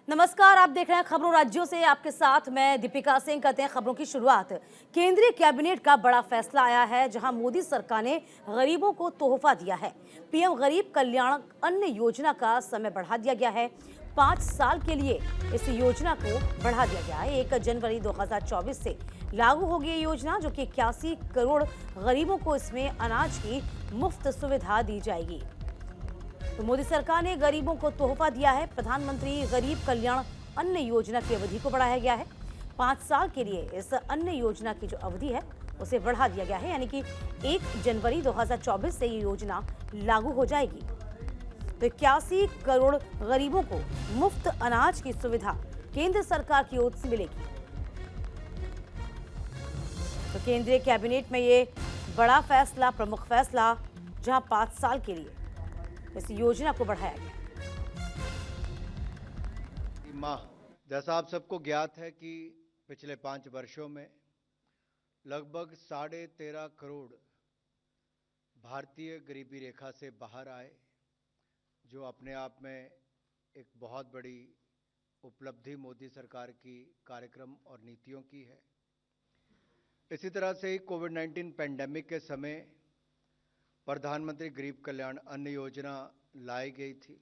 नमस्कार, आप देख रहे हैं खबरों राज्यों से। आपके साथ मैं दीपिका सिंह। करते हैं खबरों की शुरुआत। केंद्रीय कैबिनेट का बड़ा फैसला आया है, जहां मोदी सरकार ने गरीबों को तोहफा दिया है। पीएम गरीब कल्याण अन्न योजना का समय बढ़ा दिया गया है। 5 साल के लिए इस योजना को बढ़ा दिया गया है। 1 जनवरी 2024 से लागू होगी ये योजना, जो कि 81 करोड़ गरीबों को इसमें अनाज की मुफ्त सुविधा दी जाएगी। तो मोदी सरकार ने गरीबों को तोहफा दिया है। प्रधानमंत्री गरीब कल्याण अन्न योजना की अवधि को बढ़ाया गया है। 5 साल के लिए इस अन्न योजना की जो अवधि है उसे बढ़ा दिया गया है, यानी कि 1 जनवरी 2024 से ये योजना लागू हो जाएगी। तो 81 करोड़ गरीबों को मुफ्त अनाज की सुविधा केंद्र सरकार की ओर से मिलेगी। तो केंद्रीय कैबिनेट में ये बड़ा फैसला, प्रमुख फैसला, जहां 5 साल के लिए इस योजना को बढ़ाया गया। जैसा आप सबको ज्ञात है कि पिछले 5 वर्षों में लगभग 13.5 करोड़ भारतीय गरीबी रेखा से बाहर आए, जो अपने आप में एक बहुत बड़ी उपलब्धि मोदी सरकार की कार्यक्रम और नीतियों की है। इसी तरह से ही कोविड-19 पैंडेमिक के समय प्रधानमंत्री गरीब कल्याण अन्न योजना लाई गई थी।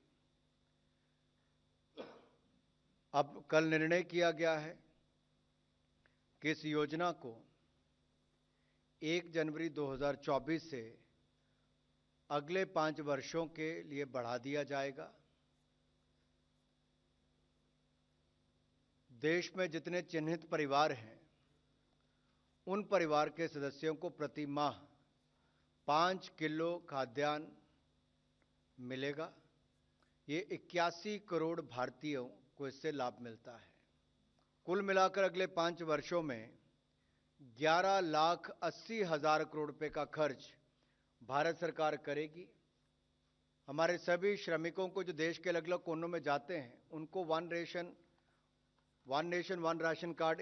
अब कल निर्णय किया गया है कि इस योजना को 1 जनवरी 2024 से अगले 5 वर्षों के लिए बढ़ा दिया जाएगा। देश में जितने चिन्हित परिवार हैं, उन परिवार के सदस्यों को प्रति माह 5 किलो खाद्यान्न मिलेगा। ये 81 करोड़ भारतीयों को इससे लाभ मिलता है। कुल मिलाकर अगले 5 वर्षों में 11,80,000 करोड़ रुपए का खर्च भारत सरकार करेगी। हमारे सभी श्रमिकों को जो देश के अलग अलग कोनों में जाते हैं, उनको one nation one ration card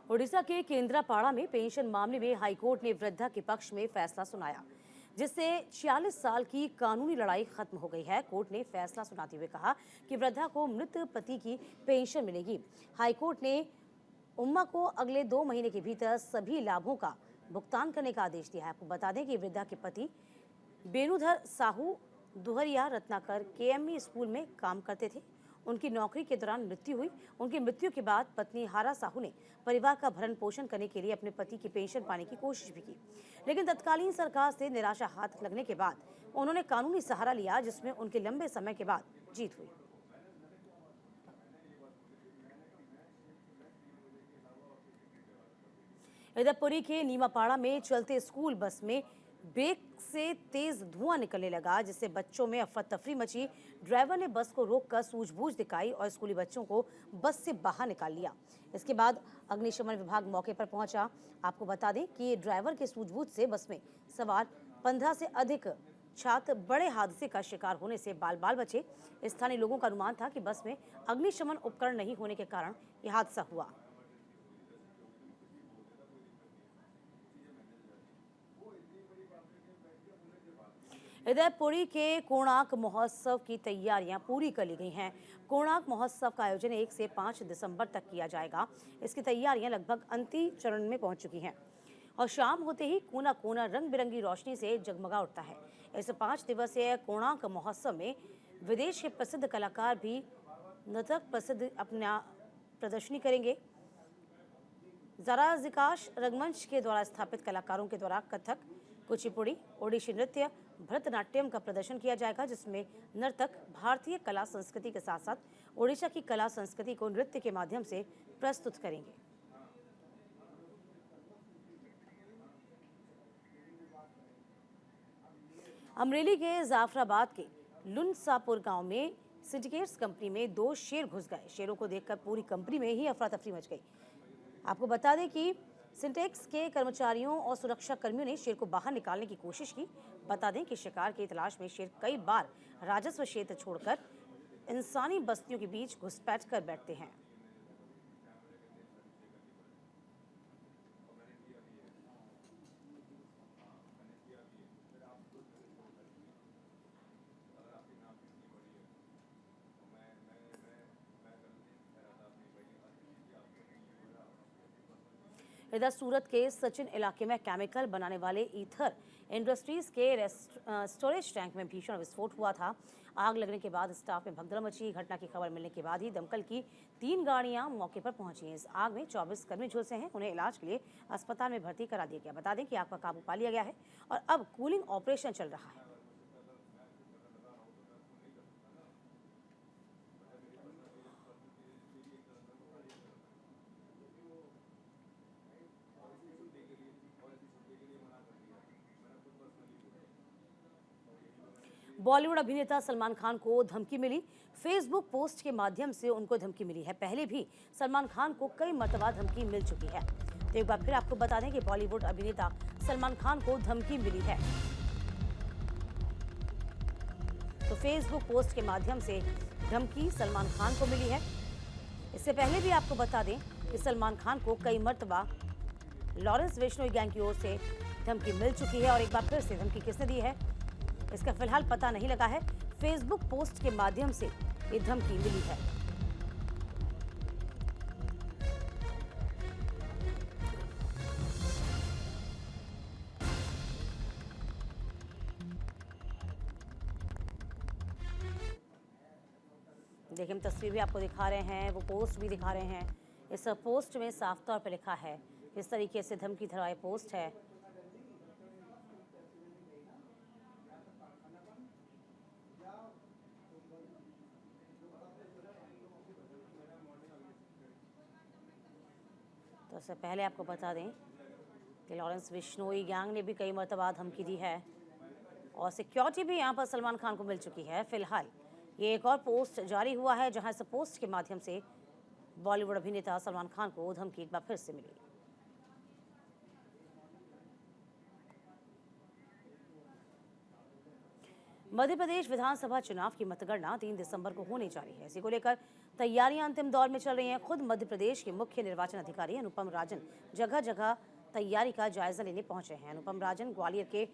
Odisha के केंद्रापाड़ा में पेंशन मामले में हाईकोर्ट ने वृद्धा के पक्ष में फैसला सुनाया, जिससे 46 साल की कानूनी लड़ाई खत्म हो गई है। कोर्ट ने फैसला सुनाते हुए कहा कि वृद्धा को मृत पति की पेंशन मिलेगी। हाईकोर्ट ने उम्मा को अगले 2 महीने के भीतर सभी लाभों का भुगतान करने का आदेश दिया है। आपको बता दें कि वृद्धा के पति बेनुधर साहू दुहरिया रत्नाकर केएमई स्कूल में काम करते थे। उनकी नौकरी के दौरान मृत्यु हुई। उनकी मृत्यु के बाद पत्नी हारा साहू ने परिवार का भरण पोषण करने के लिए अपने पति की पेंशन पाने की कोशिश भी की, लेकिन तत्कालीन सरकार से निराशा हाथ लगने के बाद उन्होंने कानूनी सहारा लिया, जिसमें उनके लंबे समय के बाद जीत हुई। इधर पुरी के नीमापाड़ा में चलते स्कूल बस में ब्रेक से तेज धुआं निकलने लगा, जिससे बच्चों में अफरा तफरी मची। ड्राइवर ने बस को रोककर सूझबूझ दिखाई और स्कूली बच्चों को बस से बाहर निकाल लिया। इसके बाद अग्निशमन विभाग मौके पर पहुंचा। आपको बता दें कि ड्राइवर के सूझबूझ से बस में सवार 15 से अधिक छात्र बड़े हादसे का शिकार होने से बाल बाल बचे। स्थानीय लोगों का अनुमान था कि बस में अग्निशमन उपकरण नहीं होने के कारण यह हादसा हुआ। इधर पुरी के कोणार्क महोत्सव की तैयारियां पूरी कर ली गई हैं। कोणार्क महोत्सव का आयोजन 1 से 5 दिसंबर तक किया जाएगा। इसकी तैयारियां लगभग अंतिम चरण में पहुंच चुकी हैं और शाम होते ही कोना कोना रंग बिरंगी रोशनी से जगमगा उठता है। इस 5 दिवसीय कोणार्क महोत्सव में विदेश के प्रसिद्ध कलाकार भी नृतक प्रसिद्ध अपना प्रदर्शनी करेंगे। जराजिकाश रंगमंच के द्वारा स्थापित कलाकारों के द्वारा कथक, कुचिपुड़ी, ओडिशी नृत्य, भरतनाट्यम का प्रदर्शन किया जाएगा, जिसमें नर्तक भारतीय कला संस्कृति के साथ साथ ओडिशा की कला संस्कृति को नृत्य के माध्यम से प्रस्तुत करेंगे। अमरेली के जाफराबाद के लुनसापुर गांव में सिंडिकेट्स कंपनी में 2 शेर घुस गए। शेरों को देखकर पूरी कंपनी में ही अफरा तफरी मच गई। आपको बता दें कि सिंटेक्स के कर्मचारियों और सुरक्षा कर्मियों ने शेर को बाहर निकालने की कोशिश की। बता दें कि शिकार की तलाश में शेर कई बार राजस्व क्षेत्र छोड़कर इंसानी बस्तियों के बीच घुसपैठ कर बैठते हैं। इधर सूरत के सचिन इलाके में केमिकल बनाने वाले ईथर इंडस्ट्रीज के स्टोरेज टैंक में भीषण विस्फोट हुआ था। आग लगने के बाद स्टाफ में भगदड़ मची। घटना की खबर मिलने के बाद ही दमकल की 3 गाड़ियां मौके पर पहुंची। इस आग में 24 कर्मी झुलसे हैं। उन्हें इलाज के लिए अस्पताल में भर्ती करा दिया गया। बता दें कि आग पर काबू पा लिया गया है और अब कूलिंग ऑपरेशन चल रहा है। बॉलीवुड अभिनेता सलमान खान को धमकी मिली। फेसबुक पोस्ट के माध्यम से उनको धमकी मिली है। पहले भी सलमान खान को कई मर्तबा धमकी मिल चुकी है। तो एक बार फिर आपको बता दें कि बॉलीवुड अभिनेता सलमान खान को धमकी मिली है। तो फेसबुक पोस्ट के माध्यम से धमकी सलमान खान को मिली है। इससे पहले भी आपको बता दें कि सलमान खान को कई मर्तबा लॉरेंस बिश्नोई गैंग की ओर से धमकी मिल चुकी है और एक बार फिर से धमकी किसने दी है इसका फिलहाल पता नहीं लगा है। फेसबुक पोस्ट के माध्यम से ये धमकी मिली है। देखिए, हम तस्वीर भी आपको दिखा रहे हैं, वो पोस्ट भी दिखा रहे हैं। इस पोस्ट में साफ तौर पर लिखा है, इस तरीके से धमकी धराए पोस्ट है। तो उससे पहले आपको बता दें कि लॉरेंस बिश्नोई गैंग ने भी कई मर्तबा धमकी दी है और सिक्योरिटी भी यहां पर सलमान खान को मिल चुकी है। फिलहाल ये एक और पोस्ट जारी हुआ है जहां इस पोस्ट के माध्यम से बॉलीवुड अभिनेता सलमान खान को धमकी एक बार फिर से मिली। मध्य प्रदेश विधानसभा चुनाव की मतगणना 3 दिसंबर को होने जा रही है। इसी को लेकर तैयारियां अंतिम दौर में चल रही हैं। खुद मध्य प्रदेश के मुख्य निर्वाचन अधिकारी अनुपम राजन जगह जगह तैयारी का जायजा लेने पहुंचे हैं। अनुपम राजन ग्वालियर के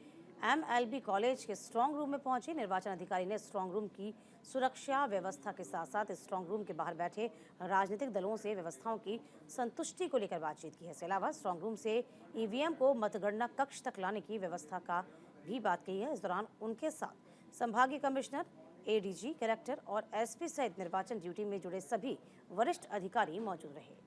MLB कॉलेज के स्ट्रांग रूम में पहुंचे। निर्वाचन अधिकारी ने स्ट्रांग रूम की सुरक्षा व्यवस्था के साथ साथ स्ट्रांग रूम के बाहर बैठे राजनीतिक दलों से व्यवस्थाओं की संतुष्टि को लेकर बातचीत की है। इसके अलावा स्ट्रांग रूम से EVM को मतगणना कक्ष तक लाने की व्यवस्था का भी बात कही है। इस दौरान उनके साथ संभागीय कमिश्नर, ADG, कलेक्टर और SP सहित निर्वाचन ड्यूटी में जुड़े सभी वरिष्ठ अधिकारी मौजूद रहे।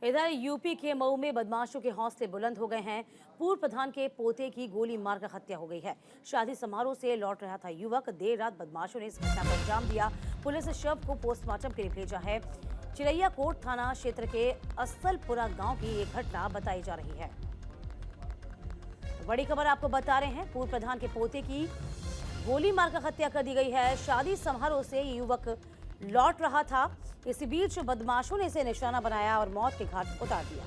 इधर यूपी के मऊ में बदमाशों के हौसले बुलंद हो गए हैं। पूर्व प्रधान के पोते की गोली मारकर हत्या हो गई है। शादी समारोह से लौट रहा था युवक। देर रात बदमाशों ने इस घटना को अंजाम दिया। पुलिस शव को पोस्टमार्टम के लिए भेजा है। चिरैया कोट थाना क्षेत्र के असलपुरा गांव की एक घटना बताई जा रही है। बड़ी खबर आपको बता रहे हैं, पूर्व प्रधान के पोते की गोली मारकर हत्या कर दी गई है। शादी समारोह से युवक लौट रहा था। इसी बीच बदमाशों ने इसे निशाना बनाया और मौत के घाट उतार दिया।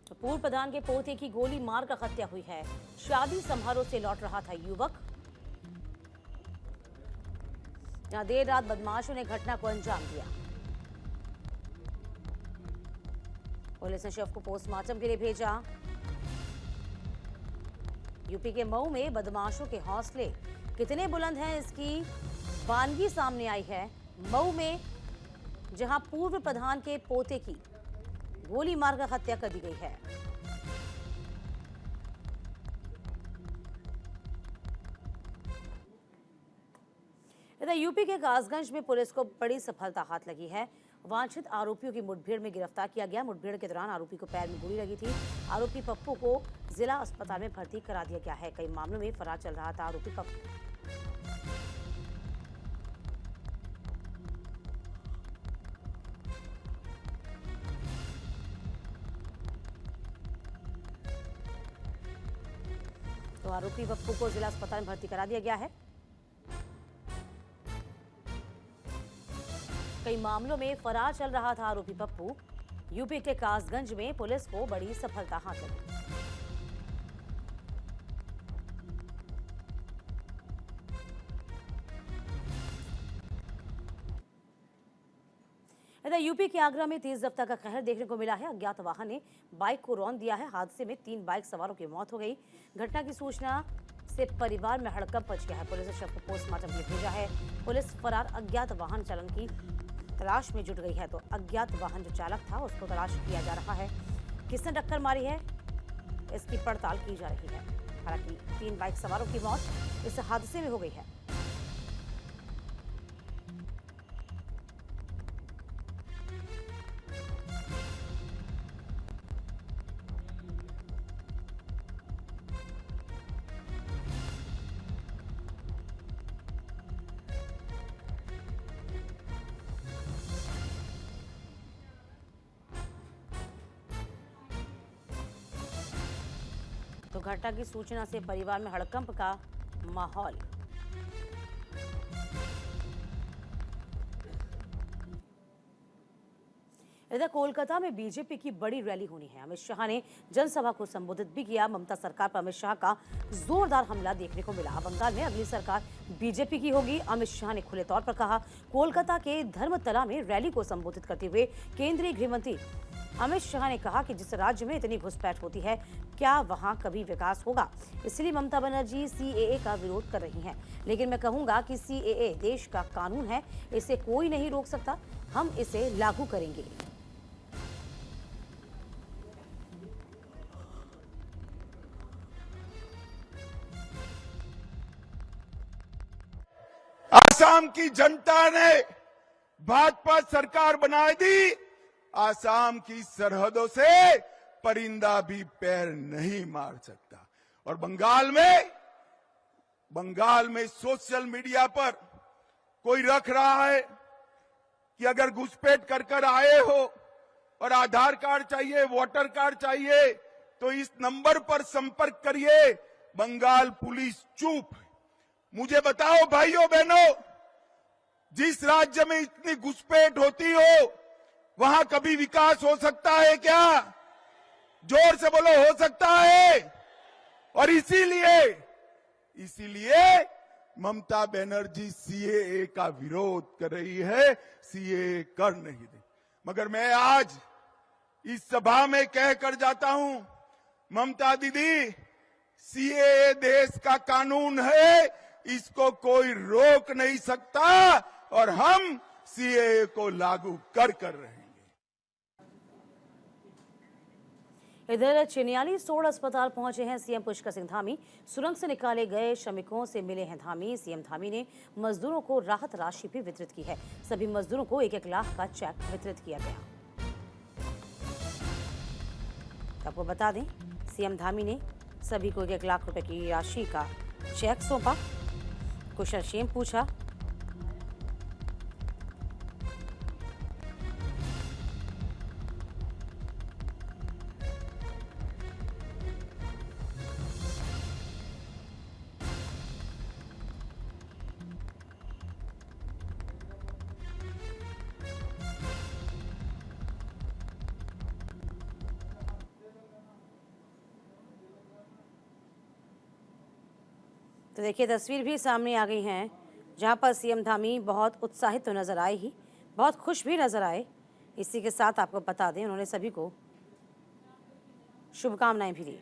तो पूर्व प्रधान के पोते की गोली मारकर हत्या हुई है। शादी समारोह से लौट रहा था युवक। जहां देर रात बदमाशों ने घटना को अंजाम दिया। पुलिस ने शव को पोस्टमार्टम के लिए भेजा। यूपी के मऊ में बदमाशों के हौसले कितने बुलंद हैं, इसकी वानगी सामने आई है। मऊ में जहां पूर्व प्रधान के पोते की गोली मारकर हत्या कर दी गई है। इधर यूपी के कासगंज में पुलिस को बड़ी सफलता हाथ लगी है। वांछित आरोपियों की मुठभेड़ में गिरफ्तार किया गया। मुठभेड़ के दौरान आरोपी को पैर में गोली लगी थी। आरोपी पप्पू को जिला अस्पताल में भर्ती करा दिया गया है। कई मामलों में फरार चल रहा था आरोपी पप्पू। तो आरोपी पप्पू को जिला अस्पताल में भर्ती करा दिया गया है। कई मामलों में फरार चल रहा था आरोपी पप्पू। यूपी के कासगंज में पुलिस को बड़ी सफलता हासिल हुई। इधर यूपी के आगरा में तेज रफ्तार का कहर देखने को मिला है। अज्ञात वाहन ने बाइक को रौंद दिया है। हादसे में 3 बाइक सवारों की मौत हो गई। घटना की सूचना से परिवार में हड़कंप मच गया है। पुलिस ने शव को पोस्टमार्टम के लिए भेजा है। पुलिस फरार अज्ञात वाहन चालन की तलाश में जुट गई है। तो अज्ञात वाहन जो चालक था उसको तलाश किया जा रहा है। किसने टक्कर मारी है इसकी पड़ताल की जा रही है। हालांकि 3 बाइक सवारों की मौत इस हादसे में हो गई है। तो घटना की सूचना से परिवार में हड़कंप का माहौल। इधर कोलकाता में बीजेपी की बड़ी रैली होनी है। अमित शाह ने जनसभा को संबोधित भी किया। ममता सरकार पर अमित शाह का जोरदार हमला देखने को मिला। बंगाल में अगली सरकार बीजेपी की होगी, अमित शाह ने खुले तौर पर कहा। कोलकाता के धर्मतला में रैली को संबोधित करते हुए केंद्रीय गृह मंत्री अमित शाह ने कहा कि जिस राज्य में इतनी घुसपैठ होती है, क्या वहां कभी विकास होगा? इसलिए ममता बनर्जी सीएए का विरोध कर रही हैं। लेकिन मैं कहूंगा कि सीएए देश का कानून है, इसे कोई नहीं रोक सकता। हम इसे लागू करेंगे। आसाम की जनता ने भाजपा सरकार बना दी। आसाम की सरहदों से परिंदा भी पैर नहीं मार सकता। और बंगाल में सोशल मीडिया पर कोई रख रहा है कि अगर घुसपैठ कर आए हो और आधार कार्ड चाहिए, वोटर कार्ड चाहिए, तो इस नंबर पर संपर्क करिए। बंगाल पुलिस चुप। मुझे बताओ भाइयों बहनों, जिस राज्य में इतनी घुसपैठ होती हो वहां कभी विकास हो सकता है क्या? जोर से बोलो, हो सकता है? और इसीलिए ममता बनर्जी सीएए का विरोध कर रही है। सीएए कर नहीं दे। मगर मैं आज इस सभा में कहकर जाता हूं, ममता दीदी, सीएए देश का कानून है, इसको कोई रोक नहीं सकता और हम सीएए को लागू कर रहेंगे। इधर चिन्याली सोड़ अस्पताल पहुंचे हैं सीएम पुष्कर सिंह धामी। सुरंग से निकाले गए श्रमिकों से मिले हैं धामी। सीएम धामी ने मजदूरों को राहत राशि भी वितरित की है। सभी मजदूरों को 1-1 लाख का चेक वितरित किया गया। आपको बता दें, सीएम धामी ने सभी को 1-1 लाख रुपए की राशि का चेक सौंपा। कुशल क्षेम पूछा। तो देखिए, तस्वीर भी सामने आ गई हैं जहां पर सीएम धामी बहुत उत्साहित तो नजर आए ही, बहुत खुश भी नजर आए। इसी के साथ आपको बता दें, उन्होंने सभी को शुभकामनाएं भी दी।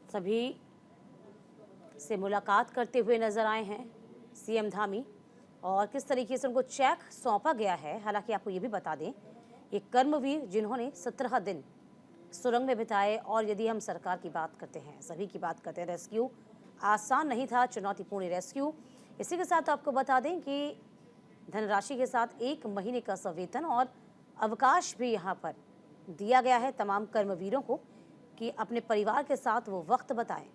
सभी से मुलाकात करते हुए नजर आए हैं सीएम धामी और किस तरीके से उनको चेक सौंपा गया है। हालांकि आपको ये भी बता दें, ये कर्मवीर जिन्होंने 17 दिन सुरंग में बिताए, और यदि हम सरकार की बात करते हैं, सभी की बात करते हैं, रेस्क्यू आसान नहीं था, चुनौतीपूर्ण रेस्क्यू। इसी के साथ आपको बता दें कि धनराशि के साथ 1 महीने का संवेतन और अवकाश भी यहाँ पर दिया गया है तमाम कर्मवीरों को कि अपने परिवार के साथ वो वक्त बताएं।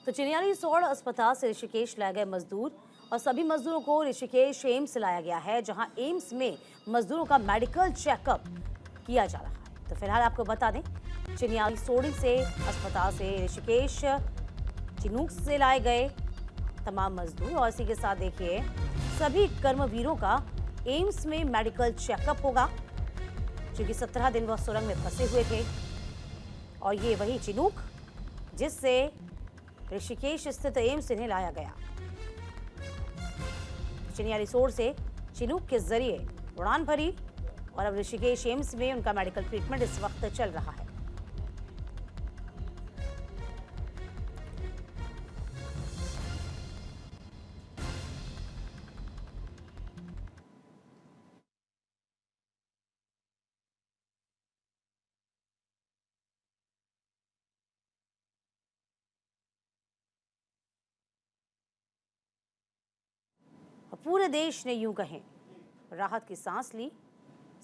तो चिन्यालीसोड़ अस्पताल से ऋषिकेश लाए गए मजदूर और सभी मजदूरों को ऋषिकेश एम्स लाया गया है, जहां एम्स में मजदूरों का मेडिकल चेकअप किया जा रहा है। तो फिलहाल आपको बता दें, चिन्यालीसोड़ से अस्पताल से ऋषिकेश चिनूक से लाए गए तमाम मजदूर और इसी के साथ देखिए सभी कर्मवीरों का एम्स में मेडिकल चेकअप होगा, क्योंकि 17 दिन वह सुरंग में फंसे हुए थे। और ये वही चिनूक जिससे ऋषिकेश स्थित एम्स इन्हें लाया गया। चिन्यालीसोड़ से चिनूक के जरिए उड़ान भरी और अब ऋषिकेश एम्स में उनका मेडिकल ट्रीटमेंट इस वक्त चल रहा है। पूरे देश ने यूं कहें राहत की सांस ली,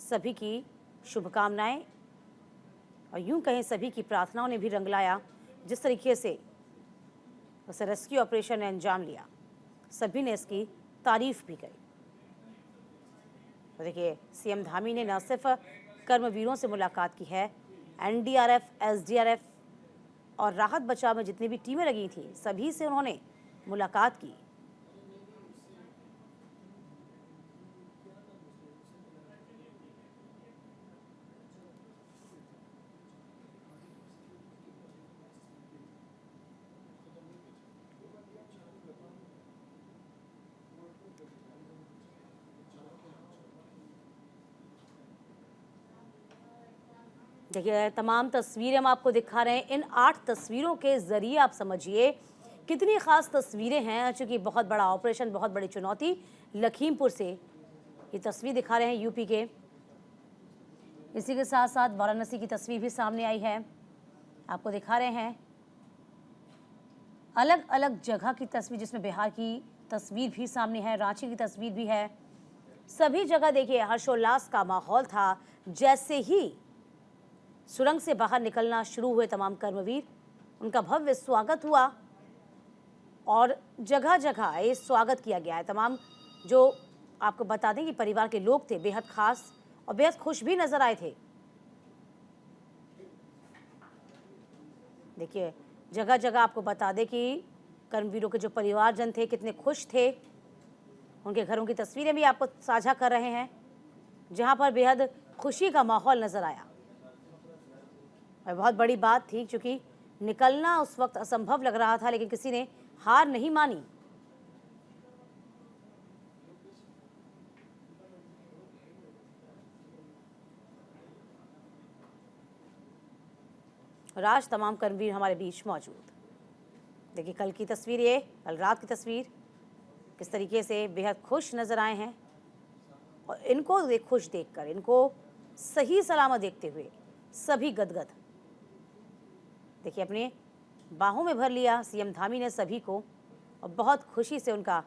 सभी की शुभकामनाएं और यूं कहें सभी की प्रार्थनाओं ने भी रंग लाया। जिस तरीके से उस रेस्क्यू ऑपरेशन ने अंजाम लिया, सभी ने इसकी तारीफ भी करी। तो देखिए सीएम धामी ने न सिर्फ कर्मवीरों से मुलाकात की है, एनडीआरएफ, एसडीआरएफ और राहत बचाव में जितनी भी टीमें लगी थी सभी से उन्होंने मुलाकात की। देखिए तमाम तस्वीरें हम आपको दिखा रहे हैं। इन 8 तस्वीरों के जरिए आप समझिए कितनी खास तस्वीरें हैं, चूंकि बहुत बड़ा ऑपरेशन, बहुत बड़ी चुनौती। लखीमपुर से ये तस्वीर दिखा रहे हैं यूपी के। इसी के साथ साथ वाराणसी की तस्वीर भी सामने आई है, आपको दिखा रहे हैं अलग अलग जगह की तस्वीर, जिसमें बिहार की तस्वीर भी सामने है, रांची की तस्वीर भी है। सभी जगह देखिए हर्षोल्लास का माहौल था। जैसे ही सुरंग से बाहर निकलना शुरू हुए तमाम कर्मवीर, उनका भव्य स्वागत हुआ और जगह जगह ये स्वागत किया गया है। तमाम जो आपको बता दें कि परिवार के लोग थे बेहद खास और बेहद खुश भी नजर आए थे। देखिए जगह जगह आपको बता दें कि कर्मवीरों के जो परिवारजन थे कितने खुश थे। उनके घरों की तस्वीरें भी आपको साझा कर रहे हैं, जहां पर बेहद खुशी का माहौल नजर आया। और बहुत बड़ी बात थी, क्योंकि निकलना उस वक्त असंभव लग रहा था, लेकिन किसी ने हार नहीं मानी। और आज तमाम कर्मवीर हमारे बीच मौजूद। देखिए कल की तस्वीर, ये कल रात की तस्वीर, किस तरीके से बेहद खुश नजर आए हैं। और इनको खुश देखकर, इनको सही सलामत देखते हुए सभी गदगद। देखिए अपने बाहों में भर लिया सीएम धामी ने सभी को और बहुत खुशी से उनका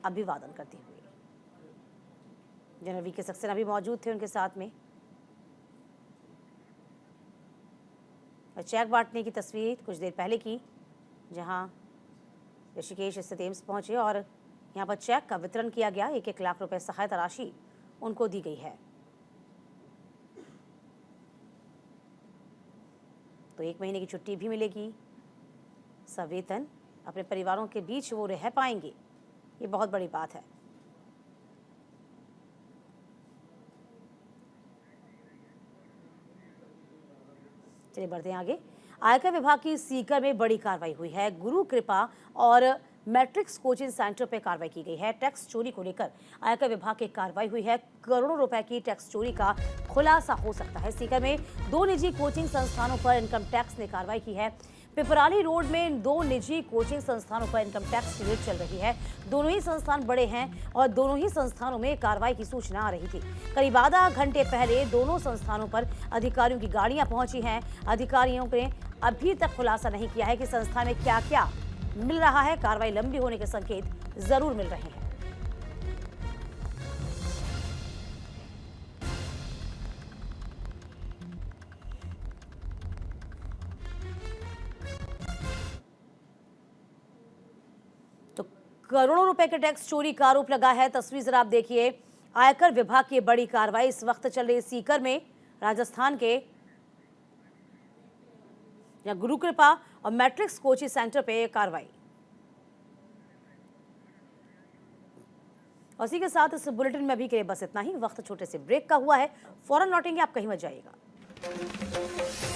अभिवादन करते हुए। जनरल वीके सक्सेना भी मौजूद थे उनके साथ में। और चेक बांटने की तस्वीर कुछ देर पहले की, जहां ऋषिकेश स्थित एम्स पहुंचे और यहां पर चेक का वितरण किया गया। 1-1 लाख रुपए सहायता राशि उनको दी गई है। तो 1 महीने की छुट्टी भी मिलेगी, सवेतन अपने परिवारों के बीच वो रह पाएंगे, ये बहुत बड़ी बात है। चलिए बढ़ते हैं आगे। आयकर विभाग की सीकर में बड़ी कार्रवाई हुई है। गुरु कृपा और मैट्रिक्स कोचिंग सेंटर पर कार्रवाई की गई है। टैक्स चोरी को लेकर आयकर विभाग की कार्रवाई हुई है। करोड़ों रुपए की टैक्स चोरी का खुलासा हो सकता है। सीकर में 2 निजी कोचिंग संस्थानों पर इनकम टैक्स ने कार्रवाई की है। पिपराली रोड में इन 2 निजी कोचिंग संस्थानों पर इनकम टैक्स की रेड चल रही है। दोनों ही संस्थान बड़े हैं और दोनों ही संस्थानों में कार्रवाई की सूचना आ रही थी। करीब आधा घंटे पहले दोनों संस्थानों पर अधिकारियों की गाड़ियां पहुंची हैं। अधिकारियों ने अभी तक खुलासा नहीं किया है कि संस्थान में क्या क्या मिल रहा है। कार्रवाई लंबी होने के संकेत जरूर मिल रहे हैं। करोड़ों रुपए के टैक्स चोरी का आरोप लगा है। तस्वीर जरा आप देखिए, आयकर विभाग की बड़ी कार्रवाई इस वक्त चल रही सीकर में, राजस्थान के या गुरु कृपा और मैट्रिक्स कोचिंग सेंटर पे कार्रवाई। और इसी के साथ इस बुलेटिन में अभी के लिए बस इतना ही। वक्त छोटे से ब्रेक का हुआ है, फौरन लौटेंगे, आप कहीं मत जाइएगा।